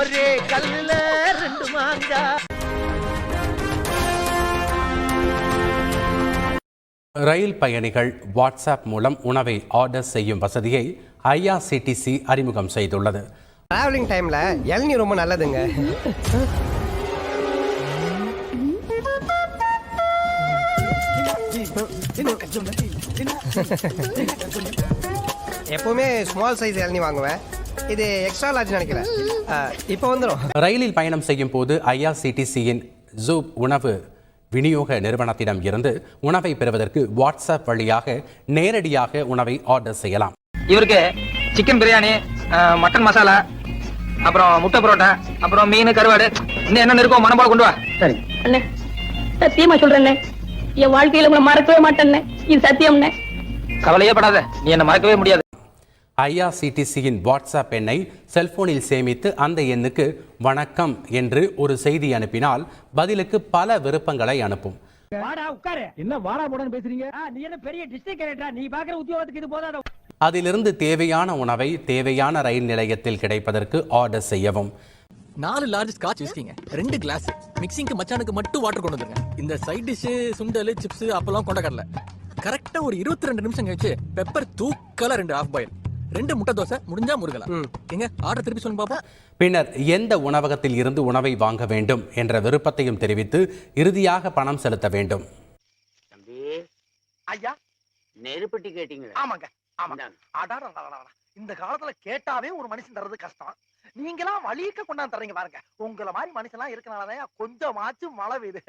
ஒரே கல்லுல ரெண்டு மாங்கா. ரயில் பயணிகள் வாட்ஸ்அப் மூலம் உணவை ஆர்டர் செய்யும் வசதியை ஐஆர்சிடிசி அறிமுகம் செய்துள்ளது. டிராவலிங் டைம்ல இளநீ ரொம்ப நல்லதுங்க. எப்பவுமே ஸ்மால் சைஸ் இளநீ வாங்குவேன். இது எக்ஸ்ட்ரா லார்ஜ் நினைக்கிறேன். இப்போ வந்துடும். ரயிலில் பயணம் செய்யும் போது ஐஆர்சிடிசியின் ஜூப் உணவு விநியோக நிறுவனத்திடம் இருந்து உணவை பெறுவதற்கு வாட்ஸ்அப் வழியாக நேரடியாக உணவை ஆர்டர் செய்யலாம். இவருக்கு சிக்கன் பிரியாணி, மட்டன் மசாலா, அப்புறம் முட்டை பரோட்டா, அப்புறம் மீன், கருவாடு, இன்னும் என்ன இருக்கோ மனம் போல கொண்டு வா. சரி அண்ணே, சத்தியமா சொல்றேன், என் வாழ்க்கையில உங்களை மறக்கவே மாட்டேன். இது சத்தியம்ண்ணே. கவலையே படாத, நீ என்ன மறக்கவே முடியாது. ஐஆர்சிடிசியின் வாட்ஸ்அப் எண்ணை செல்போனில் சேமித்து அந்த எண்ணுக்கு வணக்கம் என்று ஒரு செய்தி அனுப்பினால் பதிலுக்கு பல விருப்பங்களை அனுப்பும். அதிலிருந்து தேவையான உணவை தேவையான ரயில் நிலையத்தில் கிடைப்பதற்கு ஆர்டர் செய்யவும். 4 லார்ஜ் ஸ்காட்ச் விஸ்கிங்க, 2 கிளாஸ், மிக்சிங்க்கு மச்சானுக்கு மட்டும் வாட்டர் கொண்டு வந்துருங்க. இந்த சைட் டிஷ் சுண்டல், சிப்ஸ், அப்பெல்லாம் கொண்டக்கடல. கரெக்டா ஒரு 22 நிமிஷம் கழிச்சு பெப்பர் தூக்கல 2 ஆஃப் பாயில், 2 முட்டை தோசை, முடிஞ்சா முருகலாம். எங்க ஆர்டர் திருப்பி சொல்லுங்க பாப்போம். பின்னர் எந்த உணவகத்தில் இருந்து உணவை வாங்க வேண்டும் என்ற விருப்பத்தையும் தெரிவித்து இறுதியாக பணம் செலுத்த வேண்டும். தம்பி ஐயா, நெருப்பட்டி கேட்டீங்களா? ஆமாங்க, ஆமாங்க. இந்த காலத்துல கேட்டாவே ஒரு மனுஷன் தர்றது கஷ்டம். நீங்களாம் வலிக்க கொண்டாந்து தர்றீங்க பாருங்க. உங்களை மாதிரி மனுஷன்லாம் இருக்கனாலதான் கொஞ்சமாச்சும் மழை பெய்யுது.